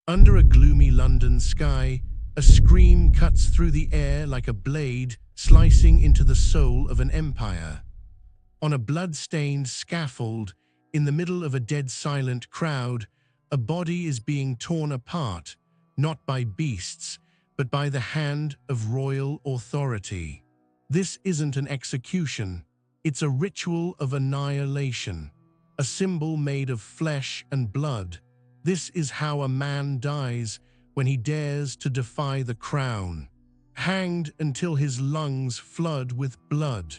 Under a gloomy London sky, a scream cuts through the air like a blade slicing into the soul of an empire. On a blood-stained scaffold, in the middle of a dead silent crowd, a body is being torn apart, not by beasts, but by the hand of royal authority. This isn't an execution, it's a ritual of annihilation, a symbol made of flesh and blood. This is how a man dies when he dares to defy the crown. Hanged until his lungs flood with blood.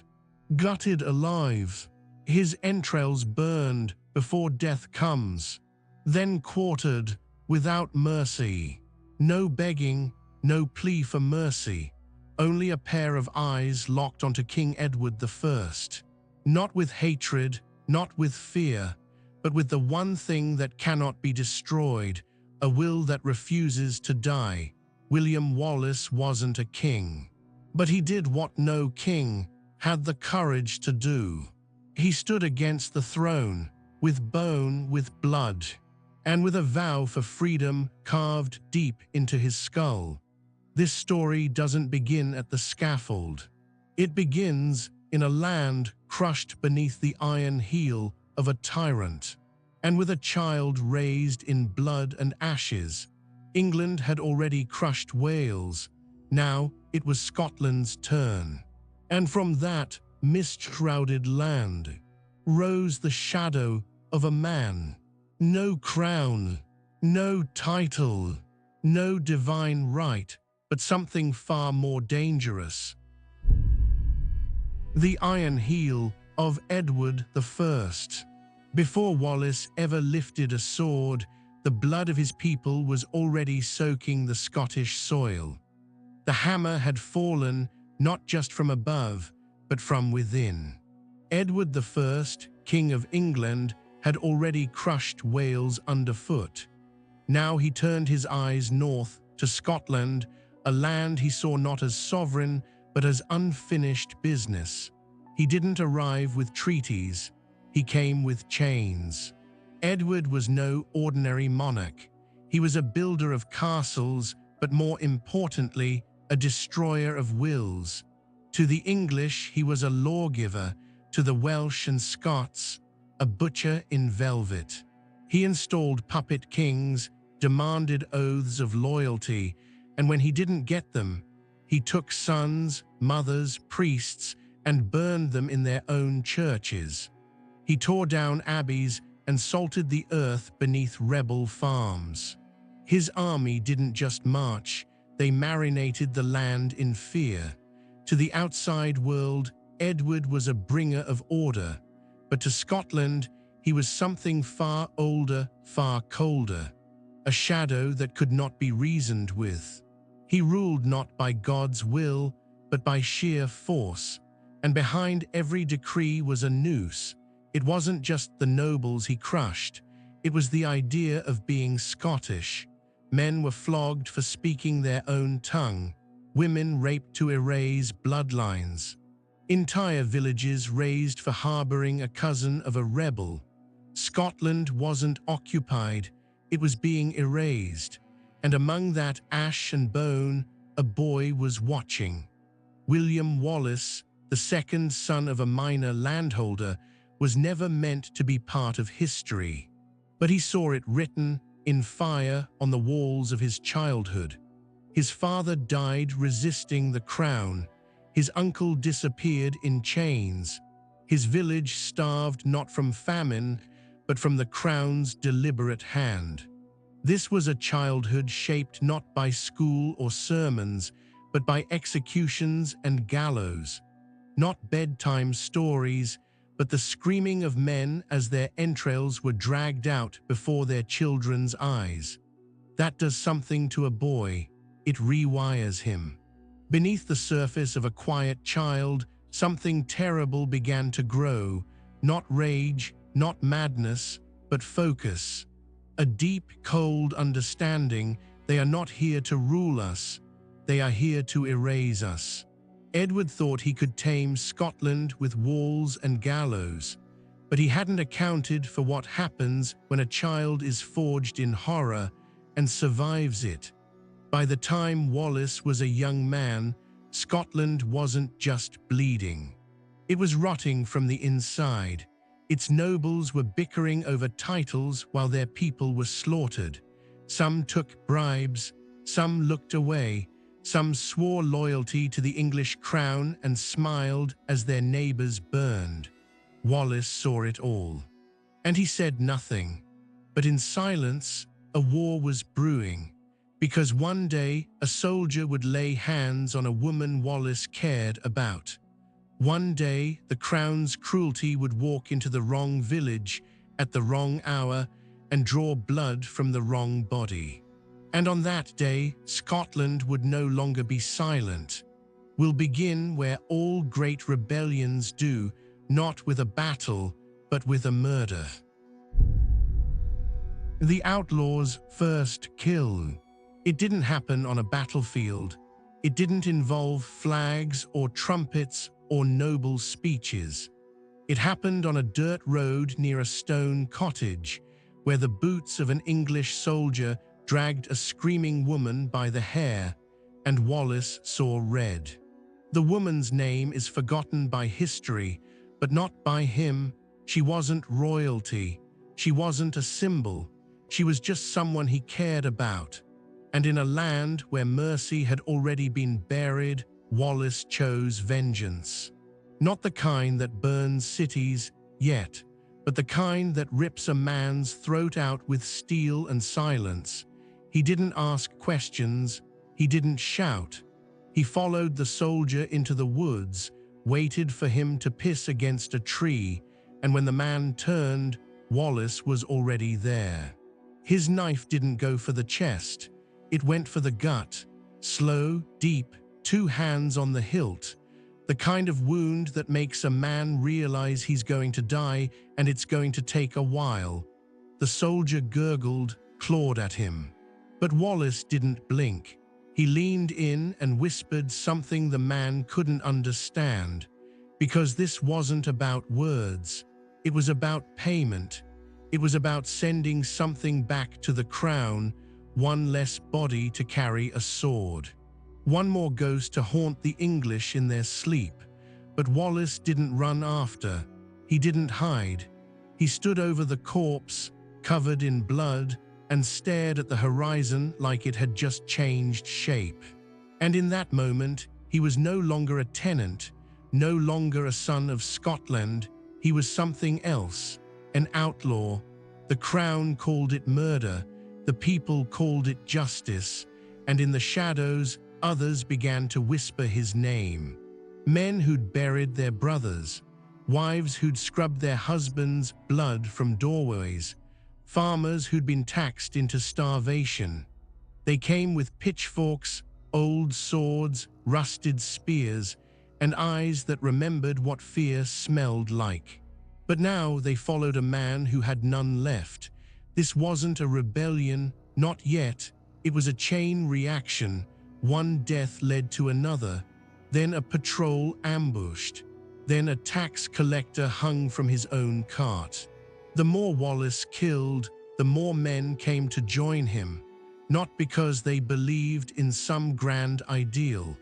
Gutted alive, his entrails burned before death comes. Then quartered without mercy. No begging, no plea for mercy. Only a pair of eyes locked onto King Edward I. Not with hatred, not with fear, but with the one thing that cannot be destroyed, a will that refuses to die. William Wallace wasn't a king, but he did what no king had the courage to do. He stood against the throne, with bone, with blood, and with a vow for freedom carved deep into his skull. This story doesn't begin at the scaffold. It begins in a land crushed beneath the iron heel of a tyrant, and with a child raised in blood and ashes. England had already crushed Wales. Now it was Scotland's turn. And from that mist-shrouded land rose the shadow of a man. No crown, no title, no divine right, but something far more dangerous. The iron heel of Edward I. Before Wallace ever lifted a sword, the blood of his people was already soaking the Scottish soil. The hammer had fallen not just from above, but from within. Edward I, King of England, had already crushed Wales underfoot. Now he turned his eyes north to Scotland, a land he saw not as sovereign, but as unfinished business. He didn't arrive with treaties, he came with chains. Edward was no ordinary monarch. He was a builder of castles, but more importantly, a destroyer of wills. To the English, he was a lawgiver. To the Welsh and Scots, a butcher in velvet. He installed puppet kings, demanded oaths of loyalty, and when he didn't get them, he took sons, mothers, priests, and burned them in their own churches. He tore down abbeys and salted the earth beneath rebel farms. His army didn't just march, they marinated the land in fear. To the outside world, Edward was a bringer of order, but to Scotland, he was something far older, far colder, a shadow that could not be reasoned with. He ruled not by God's will, but by sheer force, and behind every decree was a noose. It wasn't just the nobles he crushed, it was the idea of being Scottish. Men were flogged for speaking their own tongue, women raped to erase bloodlines. Entire villages razed for harboring a cousin of a rebel. Scotland wasn't occupied, it was being erased, and among that ash and bone, a boy was watching. William Wallace, the second son of a minor landholder, was never meant to be part of history, but he saw it written in fire on the walls of his childhood. His father died resisting the crown. His uncle disappeared in chains. His village starved not from famine, but from the crown's deliberate hand. This was a childhood shaped not by school or sermons, but by executions and gallows. Not bedtime stories, but the screaming of men as their entrails were dragged out before their children's eyes. That does something to a boy. It rewires him. Beneath the surface of a quiet child, something terrible began to grow, not rage, not madness, but focus. A deep, cold understanding. They are not here to rule us, they are here to erase us. Edward thought he could tame Scotland with walls and gallows, but he hadn't accounted for what happens when a child is forged in horror and survives it. By the time Wallace was a young man, Scotland wasn't just bleeding. It was rotting from the inside. Its nobles were bickering over titles while their people were slaughtered. Some took bribes, some looked away, some swore loyalty to the English crown and smiled as their neighbors burned. Wallace saw it all. And he said nothing. But in silence, a war was brewing. Because one day, a soldier would lay hands on a woman Wallace cared about. One day, the crown's cruelty would walk into the wrong village at the wrong hour and draw blood from the wrong body. And on that day, Scotland would no longer be silent. We'll begin where all great rebellions do, not with a battle, but with a murder. The outlaw's first kill. It didn't happen on a battlefield. It didn't involve flags or trumpets or noble speeches. It happened on a dirt road near a stone cottage, where the boots of an English soldier dragged a screaming woman by the hair, and Wallace saw red. The woman's name is forgotten by history, but not by him. She wasn't royalty. She wasn't a symbol. She was just someone he cared about. And in a land where mercy had already been buried, Wallace chose vengeance. Not the kind that burns cities yet, but the kind that rips a man's throat out with steel and silence. He didn't ask questions. He didn't shout. He followed the soldier into the woods, waited for him to piss against a tree, and when the man turned, Wallace was already there. His knife didn't go for the chest. It went for the gut, slow, deep, 2 hands on the hilt, the kind of wound that makes a man realize he's going to die and it's going to take a while. The soldier gurgled, clawed at him. But Wallace didn't blink. He leaned in and whispered something the man couldn't understand, because this wasn't about words. It was about payment. It was about sending something back to the crown, one less body to carry a sword. One more ghost to haunt the English in their sleep. But Wallace didn't run after. He didn't hide. He stood over the corpse, covered in blood, and stared at the horizon like it had just changed shape. And in that moment, he was no longer a tenant, no longer a son of Scotland. He was something else, an outlaw. The crown called it murder. The people called it justice, and in the shadows, others began to whisper his name. Men who'd buried their brothers, wives who'd scrubbed their husbands' blood from doorways, farmers who'd been taxed into starvation. They came with pitchforks, old swords, rusted spears, and eyes that remembered what fear smelled like. But now they followed a man who had none left. This wasn't a rebellion, not yet. It was a chain reaction. One death led to another, then a patrol ambushed, then a tax collector hung from his own cart. The more Wallace killed, the more men came to join him, not because they believed in some grand ideal,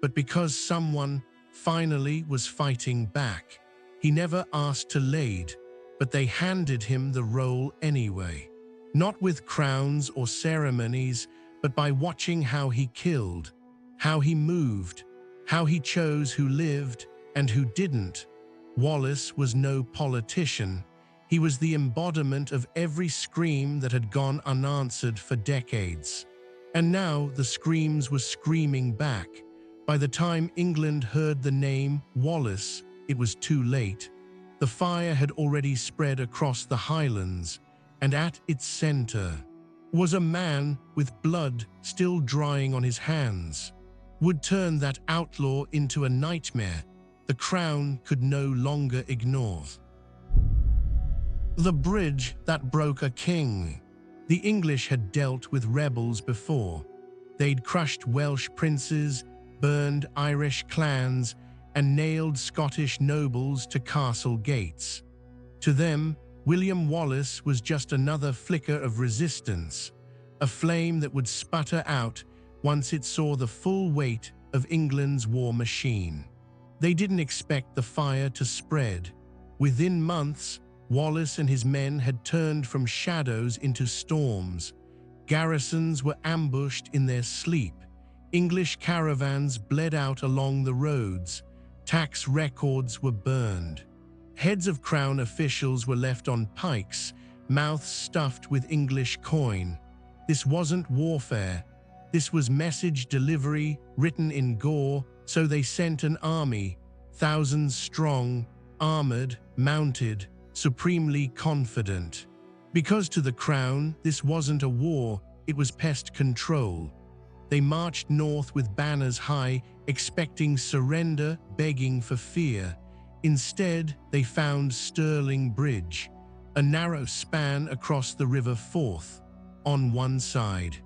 but because someone finally was fighting back. He never asked to lead, but they handed him the role anyway. Not with crowns or ceremonies, but by watching how he killed, how he moved, how he chose who lived and who didn't. Wallace was no politician. He was the embodiment of every scream that had gone unanswered for decades. And now the screams were screaming back. By the time England heard the name Wallace, it was too late. The fire had already spread across the Highlands, and at its center was a man with blood still drying on his hands. Would turn that outlaw into a nightmare the crown could no longer ignore. The bridge that broke a king. The English had dealt with rebels before. They'd crushed Welsh princes, burned Irish clans, and nailed Scottish nobles to castle gates. To them, William Wallace was just another flicker of resistance, a flame that would sputter out once it saw the full weight of England's war machine. They didn't expect the fire to spread. Within months, Wallace and his men had turned from shadows into storms. Garrisons were ambushed in their sleep. English caravans bled out along the roads. Tax records were burned. Heads of crown officials were left on pikes, mouths stuffed with English coin. This wasn't warfare. This was message delivery written in gore, so they sent an army, thousands strong, armored, mounted, supremely confident. Because to the crown, this wasn't a war, it was pest control. They marched north with banners high, expecting surrender, begging for fear. Instead, they found Stirling Bridge, a narrow span across the River Forth. On one side,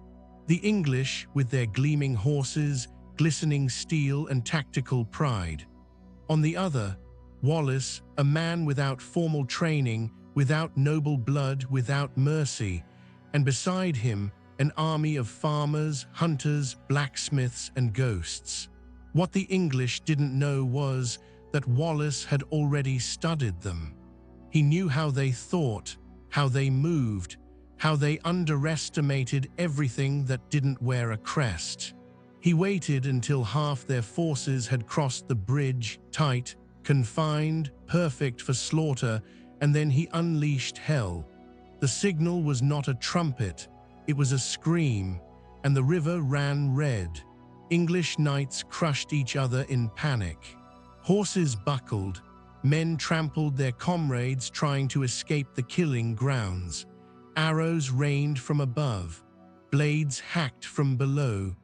the English with their gleaming horses, glistening steel and tactical pride. On the other, Wallace, a man without formal training, without noble blood, without mercy, and beside him, an army of farmers, hunters, blacksmiths, and ghosts. What the English didn't know was that Wallace had already studied them. He knew how they thought, how they moved, how they underestimated everything that didn't wear a crest. He waited until half their forces had crossed the bridge, tight, confined, perfect for slaughter, and then he unleashed hell. The signal was not a trumpet, it was a scream, and the river ran red. English knights crushed each other in panic. Horses buckled, men trampled their comrades trying to escape the killing grounds. Arrows rained from above, blades hacked from below,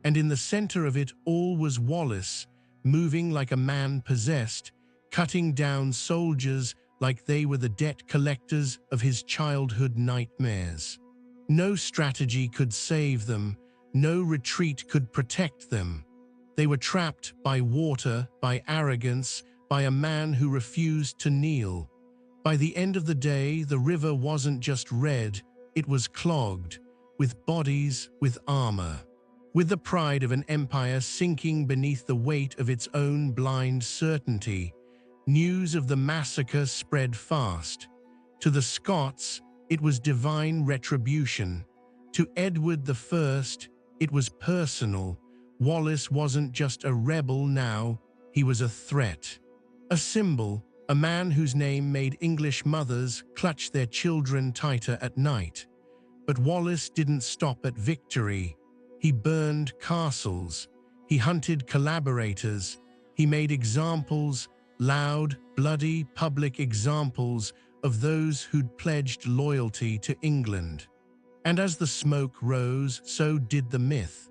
and in the center of it all was Wallace, moving like a man possessed, cutting down soldiers like they were the debt collectors of his childhood nightmares. No strategy could save them, no retreat could protect them. They were trapped by water, by arrogance, by a man who refused to kneel. By the end of the day, the river wasn't just red, it was clogged, with bodies, with armor, with the pride of an empire sinking beneath the weight of its own blind certainty. News of the massacre spread fast. To the Scots, it was divine retribution. To Edward I, it was personal. Wallace wasn't just a rebel now, he was a threat. A symbol, a man whose name made English mothers clutch their children tighter at night. But Wallace didn't stop at victory. He burned castles. He hunted collaborators. He made examples, loud, bloody, public examples of those who'd pledged loyalty to England. And as the smoke rose, so did the myth.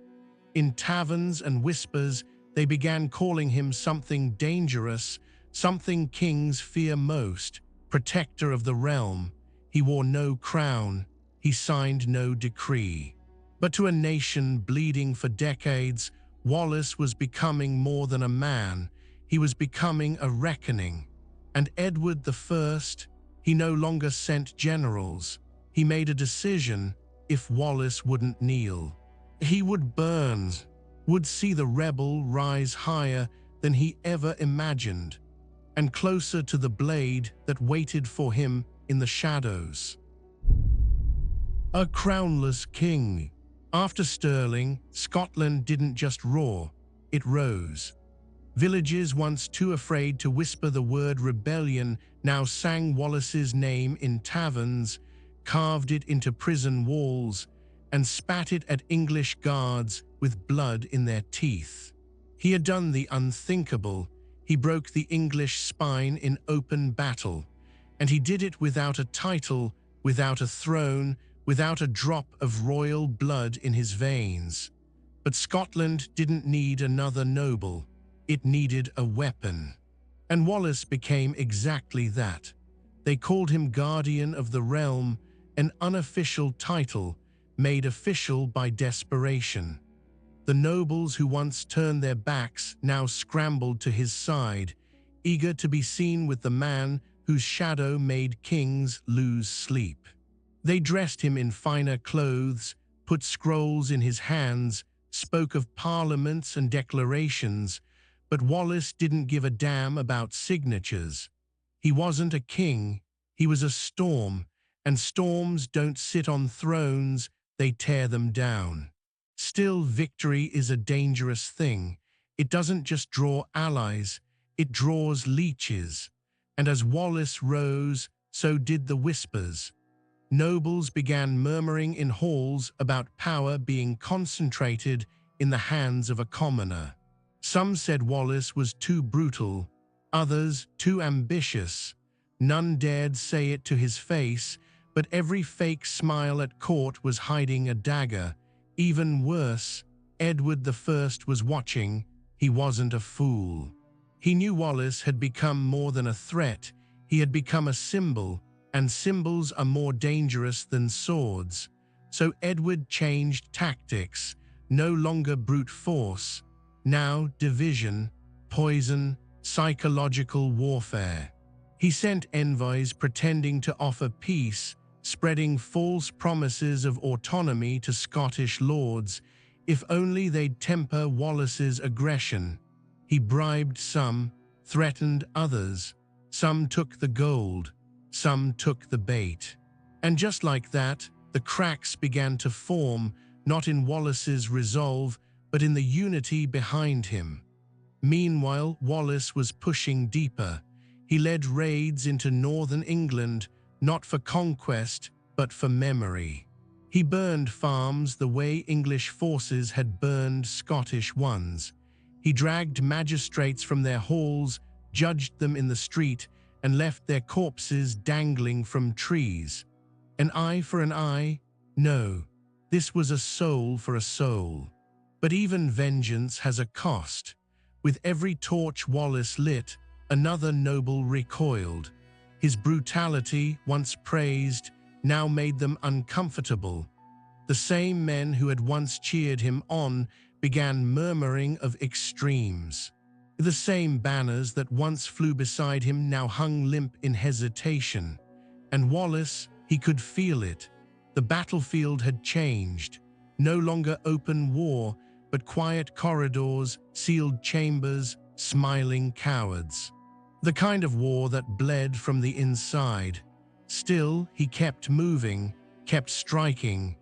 In taverns and whispers, they began calling him something dangerous, something kings fear most, protector of the realm. He wore no crown, he signed no decree. But to a nation bleeding for decades, Wallace was becoming more than a man. He was becoming a reckoning. And Edward I, he no longer sent generals. He made a decision: if Wallace wouldn't kneel, he would burn, would see the rebel rise higher than he ever imagined, and closer to the blade that waited for him in the shadows. A crownless king. After Stirling, Scotland didn't just roar, it rose. Villages once too afraid to whisper the word rebellion now sang Wallace's name in taverns, carved it into prison walls, and spat it at English guards with blood in their teeth. He had done the unthinkable. He broke the English spine in open battle, and he did it without a title, without a throne, without a drop of royal blood in his veins. But Scotland didn't need another noble. It needed a weapon. And Wallace became exactly that. They called him Guardian of the Realm, an unofficial title made official by desperation. The nobles who once turned their backs now scrambled to his side, eager to be seen with the man whose shadow made kings lose sleep. They dressed him in finer clothes, put scrolls in his hands, spoke of parliaments and declarations, but Wallace didn't give a damn about signatures. He wasn't a king, he was a storm, and storms don't sit on thrones, they tear them down. Still, victory is a dangerous thing. It doesn't just draw allies, it draws leeches. And as Wallace rose, so did the whispers. Nobles began murmuring in halls about power being concentrated in the hands of a commoner. Some said Wallace was too brutal, others too ambitious. None dared say it to his face, but every fake smile at court was hiding a dagger. Even worse, Edward I was watching. He wasn't a fool. He knew Wallace had become more than a threat. He had become a symbol, and symbols are more dangerous than swords. So Edward changed tactics, no longer brute force, now division, poison, psychological warfare. He sent envoys pretending to offer peace, spreading false promises of autonomy to Scottish lords, if only they'd temper Wallace's aggression. He bribed some, threatened others. Some took the gold, some took the bait. And just like that, the cracks began to form, not in Wallace's resolve, but in the unity behind him. Meanwhile, Wallace was pushing deeper. He led raids into northern England, not for conquest, but for memory. He burned farms the way English forces had burned Scottish ones. He dragged magistrates from their halls, judged them in the street, and left their corpses dangling from trees. An eye for an eye? No, this was a soul for a soul. But even vengeance has a cost. With every torch Wallace lit, another noble recoiled. His brutality, once praised, now made them uncomfortable. The same men who had once cheered him on began murmuring of extremes. The same banners that once flew beside him now hung limp in hesitation. And Wallace, he could feel it. The battlefield had changed. No longer open war, but quiet corridors, sealed chambers, smiling cowards. The kind of war that bled from the inside. Still, he kept moving, kept striking,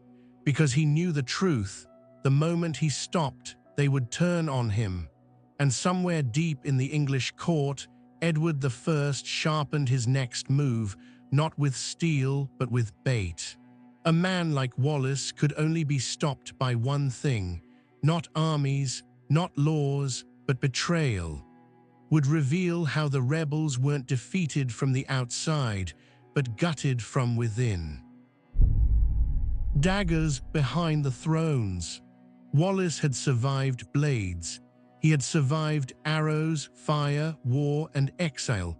because he knew the truth. The moment he stopped, they would turn on him. And somewhere deep in the English court, Edward I sharpened his next move, not with steel, but with bait. A man like Wallace could only be stopped by one thing, not armies, not laws, but betrayal. Would reveal how the rebels weren't defeated from the outside, but gutted from within. Daggers behind the thrones. Wallace had survived blades. He had survived arrows, fire, war, and exile.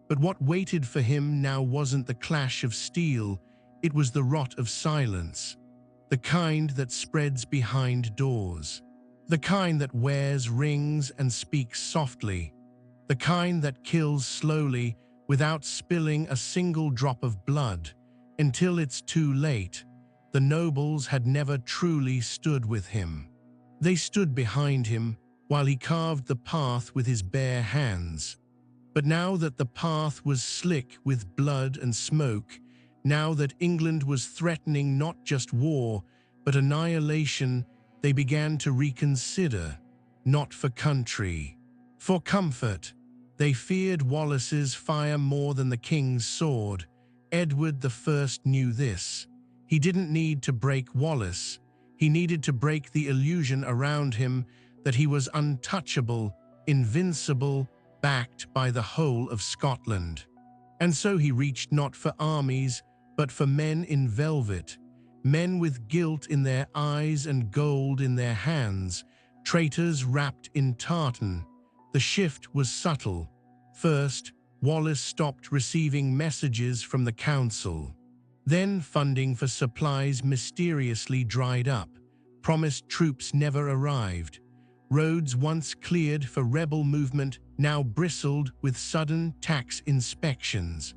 But what waited for him now wasn't the clash of steel, it was the rot of silence. The kind that spreads behind doors. The kind that wears rings and speaks softly. The kind that kills slowly without spilling a single drop of blood. Until it's too late, the nobles had never truly stood with him. They stood behind him while he carved the path with his bare hands. But now that the path was slick with blood and smoke, now that England was threatening not just war, but annihilation, they began to reconsider, not for country, for comfort. They feared Wallace's fire more than the king's sword. Edward I knew this. He didn't need to break Wallace. He needed to break the illusion around him that he was untouchable, invincible, backed by the whole of Scotland. And so he reached not for armies, but for men in velvet, men with guilt in their eyes and gold in their hands, traitors wrapped in tartan. The shift was subtle. First, Wallace stopped receiving messages from the council. Then funding for supplies mysteriously dried up. Promised troops never arrived. Roads once cleared for rebel movement now bristled with sudden tax inspections.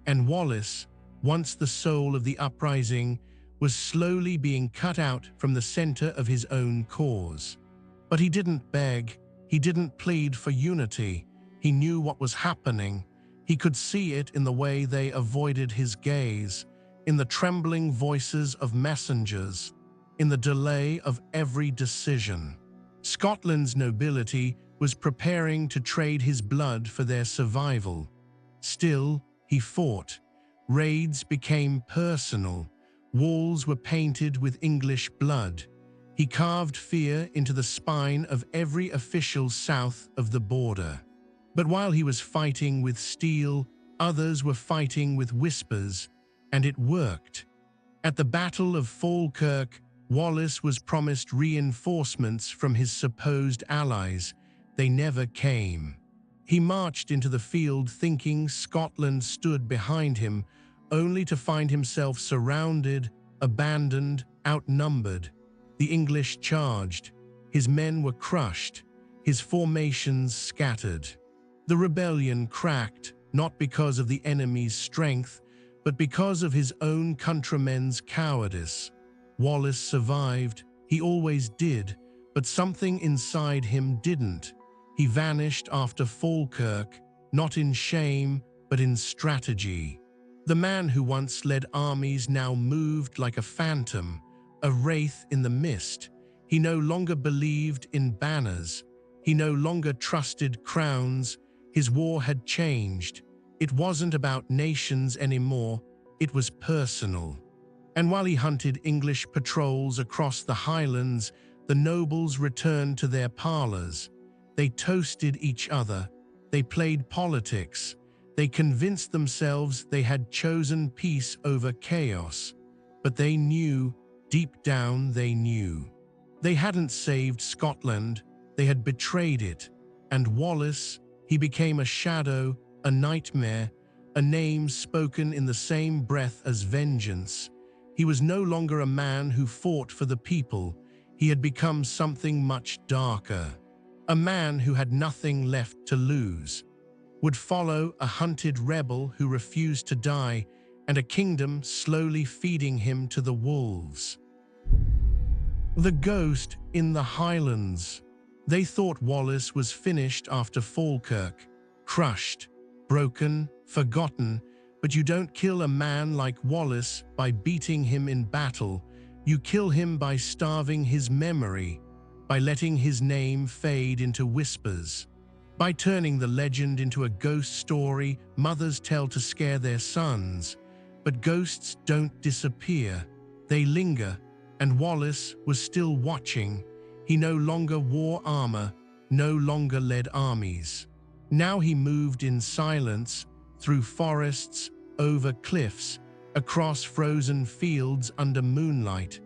And Wallace, once the soul of the uprising, was slowly being cut out from the center of his own cause. But he didn't beg, he didn't plead for unity. He knew what was happening. He could see it in the way they avoided his gaze, in the trembling voices of messengers, in the delay of every decision. Scotland's nobility was preparing to trade his blood for their survival. Still, he fought. Raids became personal. Walls were painted with English blood. He carved fear into the spine of every official south of the border. But while he was fighting with steel, others were fighting with whispers, and it worked. At the Battle of Falkirk, Wallace was promised reinforcements from his supposed allies. They never came. He marched into the field thinking Scotland stood behind him, only to find himself surrounded, abandoned, outnumbered. The English charged. His men were crushed. His formations scattered. The rebellion cracked, not because of the enemy's strength, but because of his own countrymen's cowardice. Wallace survived. He always did, but something inside him didn't. He vanished after Falkirk, not in shame, but in strategy. The man who once led armies now moved like a phantom, a wraith in the mist. He no longer believed in banners. He no longer trusted crowns. His war had changed. It wasn't about nations anymore. It was personal. And while he hunted English patrols across the Highlands, the nobles returned to their parlors. They toasted each other. They played politics. They convinced themselves they had chosen peace over chaos. But they knew, deep down they knew. They hadn't saved Scotland. They had betrayed it. And Wallace, he became a shadow, a nightmare, a name spoken in the same breath as vengeance. He was no longer a man who fought for the people. He had become something much darker. A man who had nothing left to lose. Would follow a hunted rebel who refused to die, and a kingdom slowly feeding him to the wolves. The ghost in the Highlands. They thought Wallace was finished after Falkirk, crushed, broken, forgotten, but you don't kill a man like Wallace by beating him in battle. You kill him by starving his memory, by letting his name fade into whispers, by turning the legend into a ghost story mothers tell to scare their sons. But ghosts don't disappear. They linger, and Wallace was still watching. He no longer wore armor, no longer led armies. Now he moved in silence, through forests, over cliffs, across frozen fields under moonlight.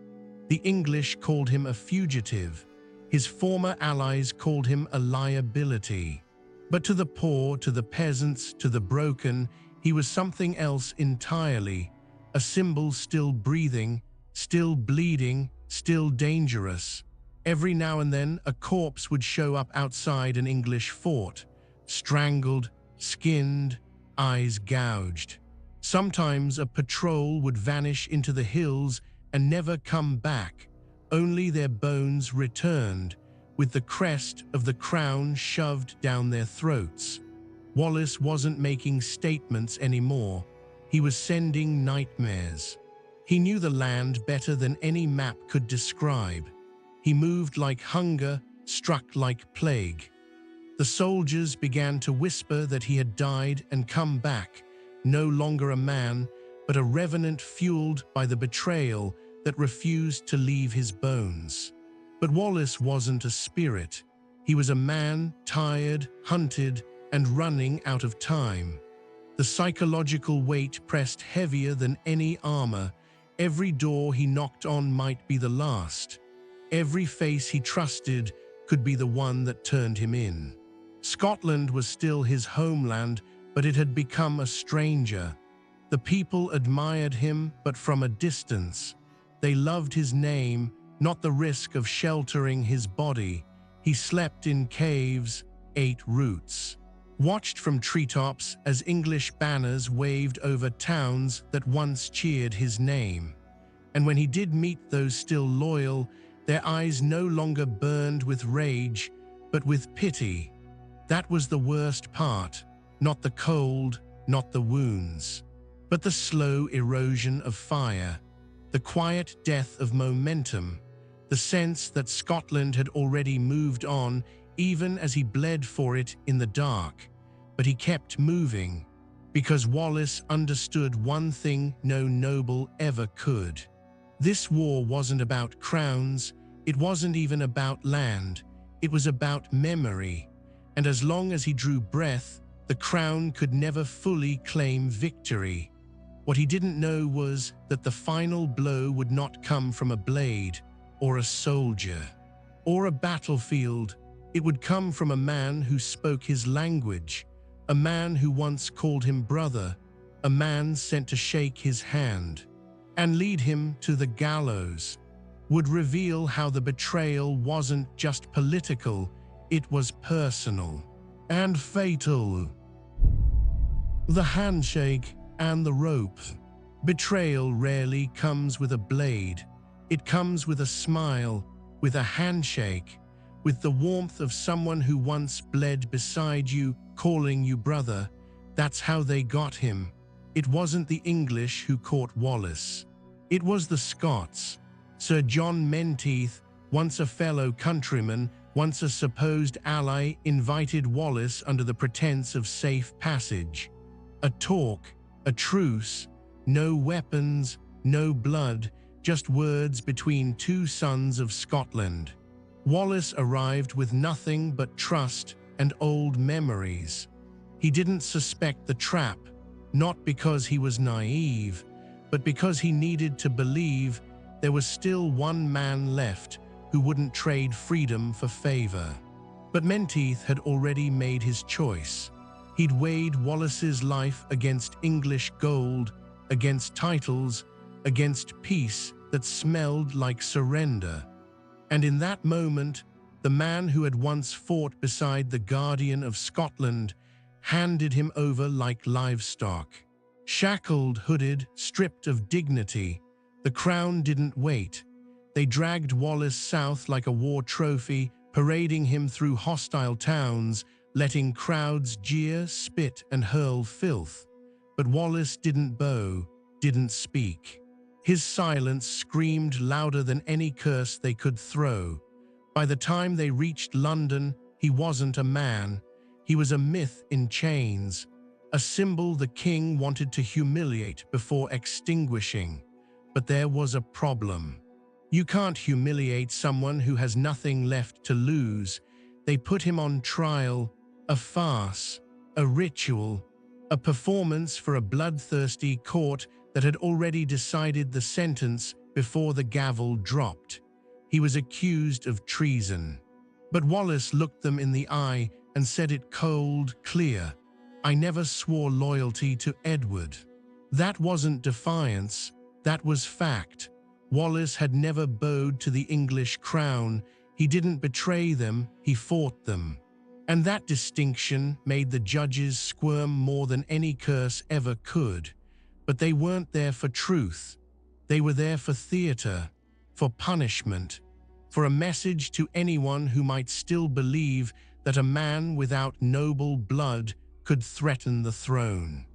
The English called him a fugitive. His former allies called him a liability. But to the poor, to the peasants, to the broken, he was something else entirely, a symbol still breathing, still bleeding, still dangerous. Every now and then, a corpse would show up outside an English fort, strangled, skinned, eyes gouged. Sometimes a patrol would vanish into the hills and never come back. Only their bones returned, with the crest of the crown shoved down their throats. Wallace wasn't making statements anymore. He was sending nightmares. He knew the land better than any map could describe. He moved like hunger, struck like plague. The soldiers began to whisper that he had died and come back, no longer a man, but a revenant fueled by the betrayal that refused to leave his bones. But Wallace wasn't a spirit. He was a man, tired, hunted, and running out of time. The psychological weight pressed heavier than any armor. Every door he knocked on might be the last. Every face he trusted could be the one that turned him in. Scotland was still his homeland, but it had become a stranger. The people admired him, but from a distance. They loved his name, not the risk of sheltering his body. He slept in caves, ate roots, watched from treetops as English banners waved over towns that once cheered his name. And when he did meet those still loyal, their eyes no longer burned with rage, but with pity. That was the worst part, not the cold, not the wounds, but the slow erosion of fire, the quiet death of momentum, the sense that Scotland had already moved on even as he bled for it in the dark. But he kept moving, because Wallace understood one thing no noble ever could. This war wasn't about crowns, it wasn't even about land, it was about memory, and as long as he drew breath, the crown could never fully claim victory. What he didn't know was that the final blow would not come from a blade, or a soldier, or a battlefield. It would come from a man who spoke his language, a man who once called him brother, a man sent to shake his hand and lead him to the gallows, would reveal how the betrayal wasn't just political, it was personal and fatal. The handshake and the rope. Betrayal rarely comes with a blade. It comes with a smile, with a handshake, with the warmth of someone who once bled beside you, calling you brother. That's how they got him. It wasn't the English who caught Wallace. It was the Scots. Sir John Menteith, once a fellow countryman, once a supposed ally, invited Wallace under the pretense of safe passage. A talk, a truce, no weapons, no blood, just words between two sons of Scotland. Wallace arrived with nothing but trust and old memories. He didn't suspect the trap, not because he was naive, but because he needed to believe there was still one man left who wouldn't trade freedom for favor. But Menteith had already made his choice. He'd weighed Wallace's life against English gold, against titles, against peace that smelled like surrender. And in that moment, the man who had once fought beside the Guardian of Scotland handed him over like livestock. Shackled, hooded, stripped of dignity, the crown didn't wait. They dragged Wallace south like a war trophy, parading him through hostile towns, letting crowds jeer, spit, and hurl filth. But Wallace didn't bow, didn't speak. His silence screamed louder than any curse they could throw. By the time they reached London, he wasn't a man. He was a myth in chains, a symbol the king wanted to humiliate before extinguishing. But there was a problem. You can't humiliate someone who has nothing left to lose. They put him on trial, a farce, a ritual, a performance for a bloodthirsty court that had already decided the sentence before the gavel dropped. He was accused of treason. But Wallace looked them in the eye and said it cold, clear. I never swore loyalty to Edward. That wasn't defiance, that was fact. Wallace had never bowed to the English crown. He didn't betray them, he fought them. And that distinction made the judges squirm more than any curse ever could. But they weren't there for truth. They were there for theater, for punishment, for a message to anyone who might still believe that a man without noble blood could threaten the throne.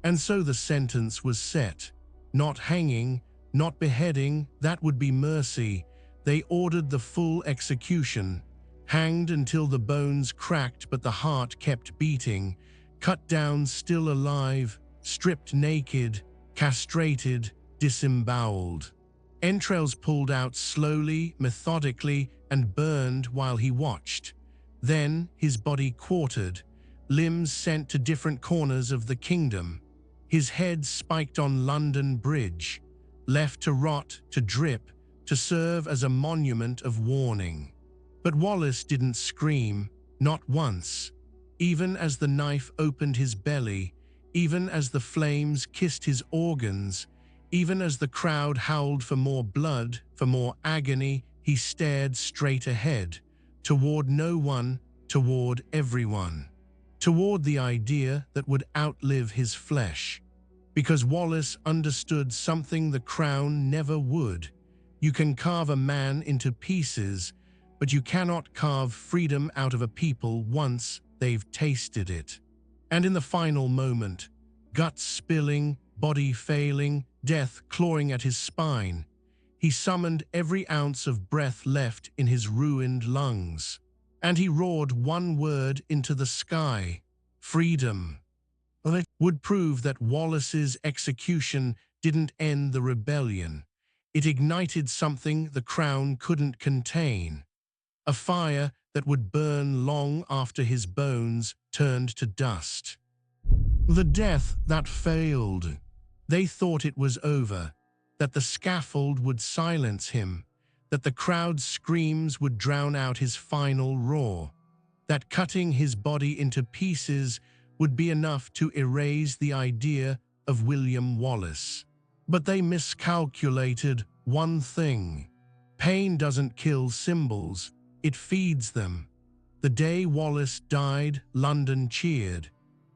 And so the sentence was set. Not hanging, not beheading, that would be mercy. They ordered the full execution, hanged until the bones cracked but the heart kept beating, cut down still alive, stripped naked, castrated, disemboweled. Entrails pulled out slowly, methodically, and burned while he watched. Then his body quartered, limbs sent to different corners of the kingdom. His head spiked on London Bridge, left to rot, to drip, to serve as a monument of warning. But Wallace didn't scream, not once. Even as the knife opened his belly, even as the flames kissed his organs, even as the crowd howled for more blood, for more agony, he stared straight ahead, toward no one, toward everyone, toward the idea that would outlive his flesh. because Wallace understood something the crown never would. You can carve a man into pieces, but you cannot carve freedom out of a people once they've tasted it. And in the final moment, guts spilling, body failing, death clawing at his spine, he summoned every ounce of breath left in his ruined lungs. And he roared one word into the sky: freedom. Well, it would prove that Wallace's execution didn't end the rebellion. It ignited something the crown couldn't contain. A fire that would burn long after his bones turned to dust. The death that failed. They thought it was over, that the scaffold would silence him, that the crowd's screams would drown out his final roar, that cutting his body into pieces would be enough to erase the idea of William Wallace. But they miscalculated one thing. Pain doesn't kill symbols, it feeds them. The day Wallace died, London cheered.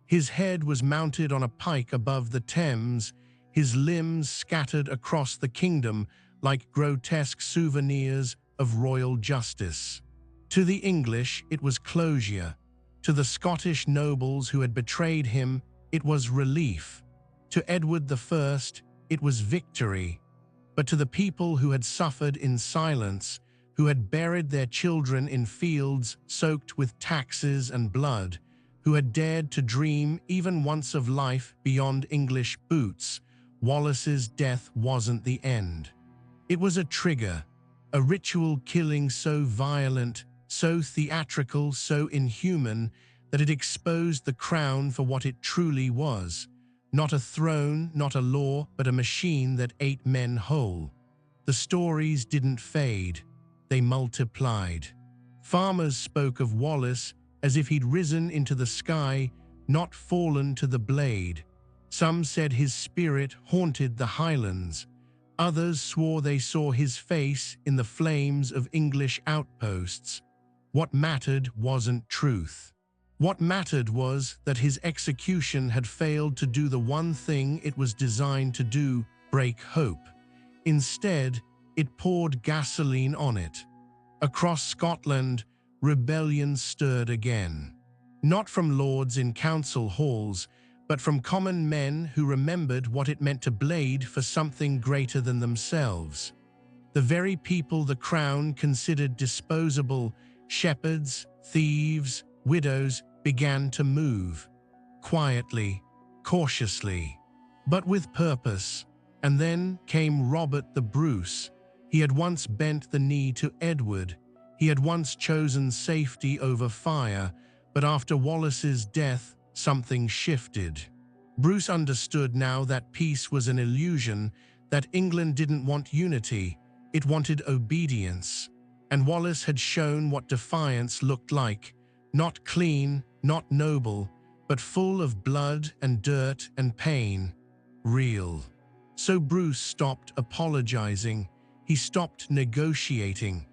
His head was mounted on a pike above the Thames, his limbs scattered across the kingdom like grotesque souvenirs of royal justice. To the English, it was closure. To the Scottish nobles who had betrayed him, it was relief. To Edward I, it was victory. But to the people who had suffered in silence, who had buried their children in fields soaked with taxes and blood, who had dared to dream even once of life beyond English boots, Wallace's death wasn't the end. It was a trigger, a ritual killing so violent, so theatrical, so inhuman, that it exposed the crown for what it truly was. Not a throne, not a law, but a machine that ate men whole. The stories didn't fade, they multiplied. Farmers spoke of Wallace as if he'd risen into the sky, not fallen to the blade. Some said his spirit haunted the highlands. Others swore they saw his face in the flames of English outposts. What mattered wasn't truth. What mattered was that his execution had failed to do the one thing it was designed to do: break hope. Instead, it poured gasoline on it. Across Scotland, rebellion stirred again. Not from lords in council halls, but from common men who remembered what it meant to bleed for something greater than themselves. The very people the crown considered disposable, shepherds, thieves, widows, began to move. Quietly, cautiously, but with purpose. And then came Robert the Bruce. He had once bent the knee to Edward. He had once chosen safety over fire, but after Wallace's death, something shifted. Bruce understood now that peace was an illusion, that England didn't want unity, it wanted obedience. And Wallace had shown what defiance looked like: not clean, not noble, but full of blood and dirt and pain. Real. So Bruce stopped apologizing. He stopped negotiating.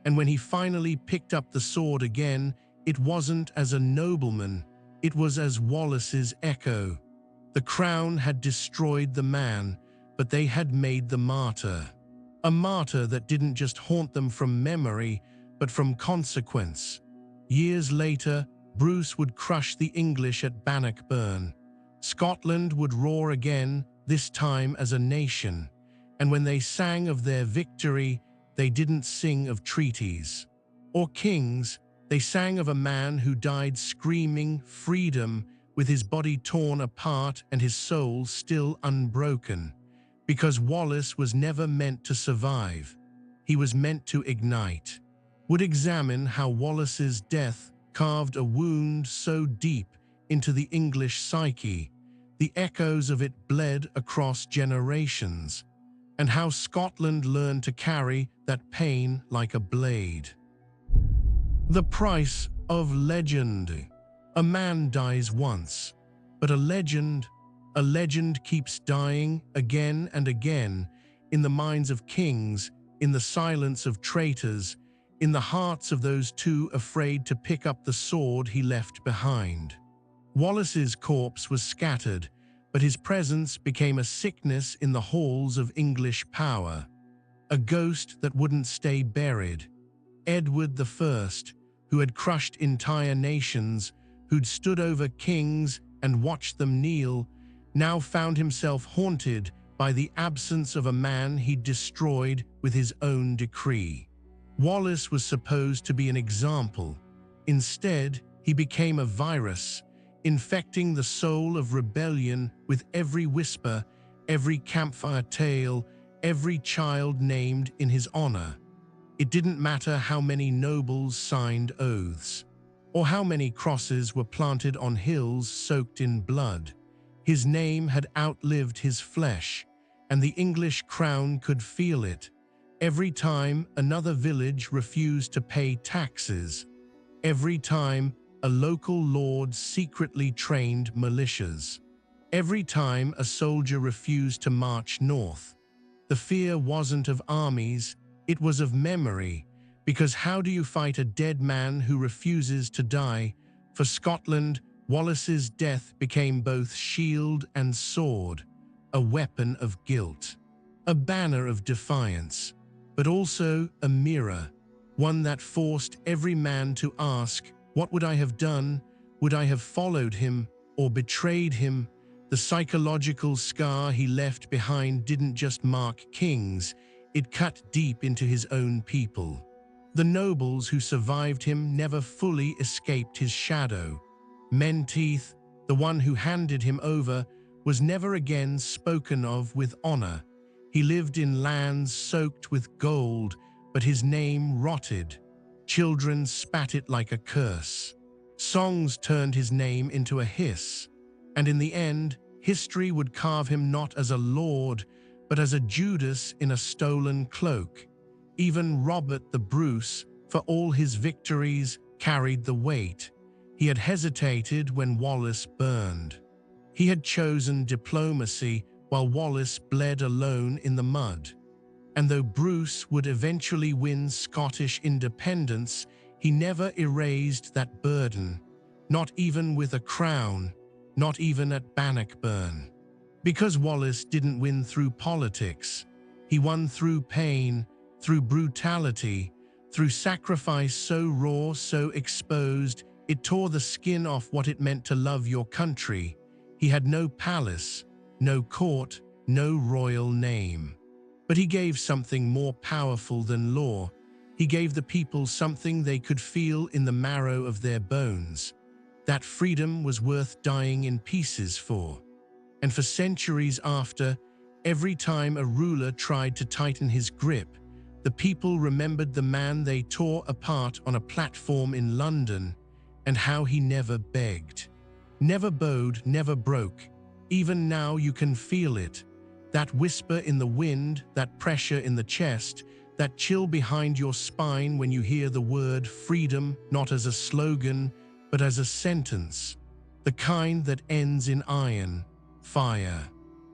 And when he finally picked up the sword again, it wasn't as a nobleman, it was as Wallace's echo. The crown had destroyed the man, but they had made the martyr. A martyr that didn't just haunt them from memory, but from consequence. Years later, Bruce would crush the English at Bannockburn. Scotland would roar again, this time as a nation. And when they sang of their victory, they didn't sing of treaties or kings. They sang of a man who died screaming freedom, with his body torn apart and his soul still unbroken. Because Wallace was never meant to survive. He was meant to ignite. Would examine how Wallace's death carved a wound so deep into the English psyche, the echoes of it bled across generations, and how Scotland learned to carry that pain like a blade. The price of legend. A man dies once, but a legend keeps dying again and again, in the minds of kings, in the silence of traitors, in the hearts of those too afraid to pick up the sword he left behind. Wallace's corpse was scattered, but his presence became a sickness in the halls of English power, a ghost that wouldn't stay buried. Edward I, who had crushed entire nations, who'd stood over kings and watched them kneel, now found himself haunted by the absence of a man he'd destroyed with his own decree. Wallace was supposed to be an example. Instead, he became a virus, infecting the soul of rebellion with every whisper, every campfire tale, every child named in his honor. It didn't matter how many nobles signed oaths, or how many crosses were planted on hills soaked in blood. His name had outlived his flesh, and the English crown could feel it. Every time another village refused to pay taxes, every time a local lord secretly trained militias, every time a soldier refused to march north, the fear wasn't of armies, it was of memory, because how do you fight a dead man who refuses to die? For Scotland, Wallace's death became both shield and sword, a weapon of guilt, a banner of defiance, but also a mirror, one that forced every man to ask, what would I have done? Would I have followed him or betrayed him? The psychological scar he left behind didn't just mark kings, it cut deep into his own people. The nobles who survived him never fully escaped his shadow. Menteith, the one who handed him over, was never again spoken of with honor. He lived in lands soaked with gold, but his name rotted. Children spat it like a curse. Songs turned his name into a hiss. And in the end, history would carve him not as a lord, but as a Judas in a stolen cloak. Even Robert the Bruce, for all his victories, carried the weight. He had hesitated when Wallace burned. He had chosen diplomacy while Wallace bled alone in the mud. And though Bruce would eventually win Scottish independence, he never erased that burden, not even with a crown, not even at Bannockburn. Because Wallace didn't win through politics, he won through pain, through brutality, through sacrifice so raw, so exposed, it tore the skin off what it meant to love your country. He had no palace, no court, no royal name. But he gave something more powerful than law. He gave the people something they could feel in the marrow of their bones. That freedom was worth dying in pieces for. And for centuries after, every time a ruler tried to tighten his grip, the people remembered the man they tore apart on a platform in London, and how he never begged, never bowed, never broke. Even now you can feel it. That whisper in the wind, that pressure in the chest, that chill behind your spine when you hear the word freedom, not as a slogan, but as a sentence, the kind that ends in iron, fire,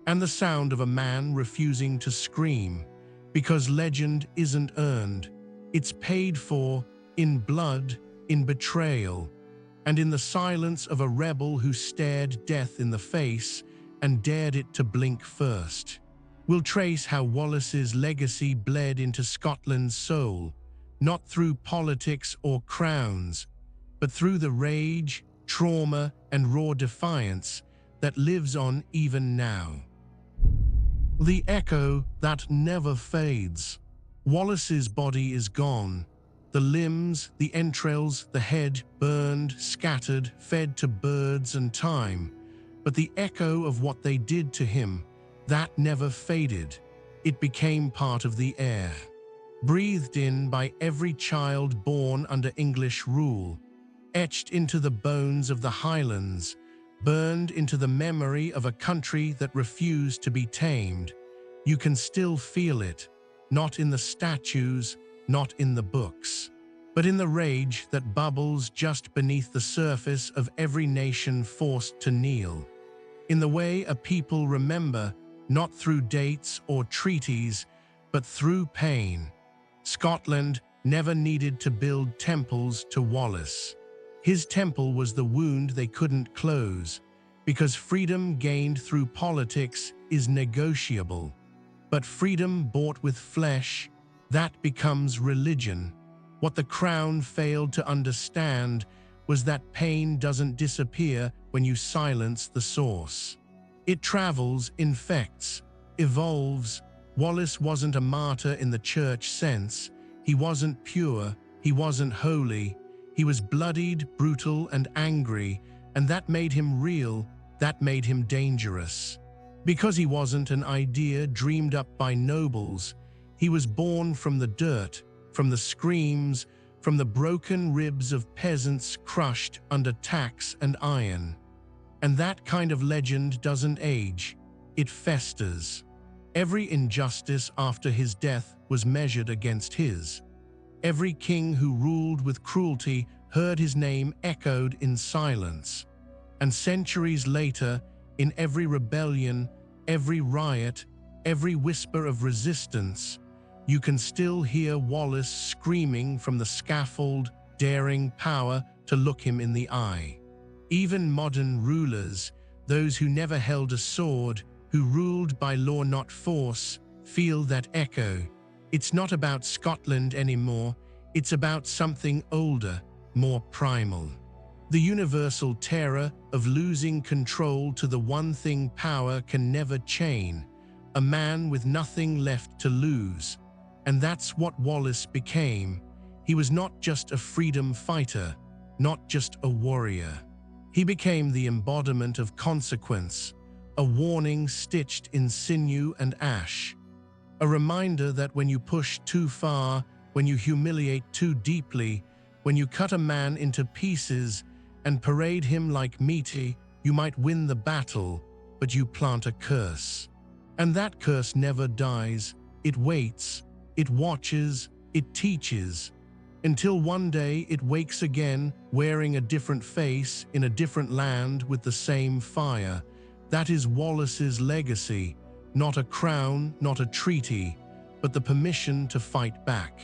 and the sound of a man refusing to scream, because legend isn't earned, it's paid for in blood, in betrayal, and in the silence of a rebel who stared death in the face and dared it to blink first. We'll trace how Wallace's legacy bled into Scotland's soul, not through politics or crowns, but through the rage, trauma, and raw defiance that lives on even now. The echo that never fades. Wallace's body is gone. The limbs, the entrails, the head, burned, scattered, fed to birds and time. But the echo of what they did to him, that never faded. It became part of the air, breathed in by every child born under English rule, etched into the bones of the Highlands, burned into the memory of a country that refused to be tamed. You can still feel it, not in the statues, not in the books, but in the rage that bubbles just beneath the surface of every nation forced to kneel. In the way a people remember, not through dates or treaties, but through pain. Scotland never needed to build temples to Wallace. His temple was the wound they couldn't close, because freedom gained through politics is negotiable. But freedom bought with flesh, that becomes religion. What the crown failed to understand was that pain doesn't disappear when you silence the source. It travels, infects, evolves. Wallace wasn't a martyr in the church sense. He wasn't pure, he wasn't holy. He was bloodied, brutal, and angry, and that made him real, that made him dangerous. Because he wasn't an idea dreamed up by nobles, he was born from the dirt, from the screams, from the broken ribs of peasants crushed under tax and iron. And that kind of legend doesn't age, it festers. Every injustice after his death was measured against his. Every king who ruled with cruelty heard his name echoed in silence. And centuries later, in every rebellion, every riot, every whisper of resistance, you can still hear Wallace screaming from the scaffold, daring power to look him in the eye. Even modern rulers, those who never held a sword, who ruled by law not force, feel that echo. It's not about Scotland anymore, it's about something older, more primal. The universal terror of losing control to the one thing power can never chain, a man with nothing left to lose. And that's what Wallace became. He was not just a freedom fighter, not just a warrior. He became the embodiment of consequence, a warning stitched in sinew and ash. A reminder that when you push too far, when you humiliate too deeply, when you cut a man into pieces and parade him like meaty, you might win the battle, but you plant a curse. And that curse never dies. It waits, it watches, it teaches, until one day it wakes again, wearing a different face in a different land with the same fire. That is Wallace's legacy, not a crown, not a treaty, but the permission to fight back.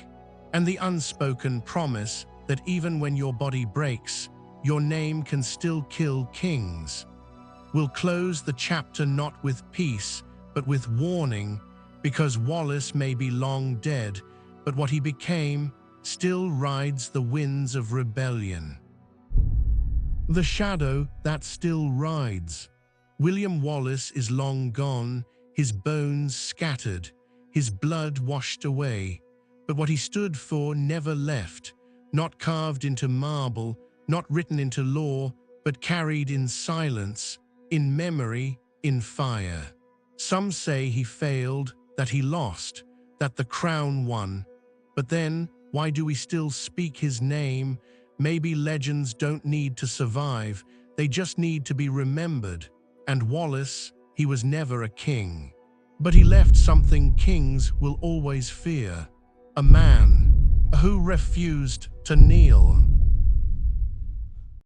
And the unspoken promise that even when your body breaks, your name can still kill kings. We'll close the chapter not with peace, but with warning, because Wallace may be long dead, but what he became still rides the winds of rebellion. The shadow that still rides. William Wallace is long gone, his bones scattered, his blood washed away, but what he stood for never left, not carved into marble, not written into law, but carried in silence, in memory, in fire. Some say he failed, that he lost, that the crown won. But then, why do we still speak his name? Maybe legends don't need to survive, they just need to be remembered. And Wallace, he was never a king. But he left something kings will always fear. A man who refused to kneel.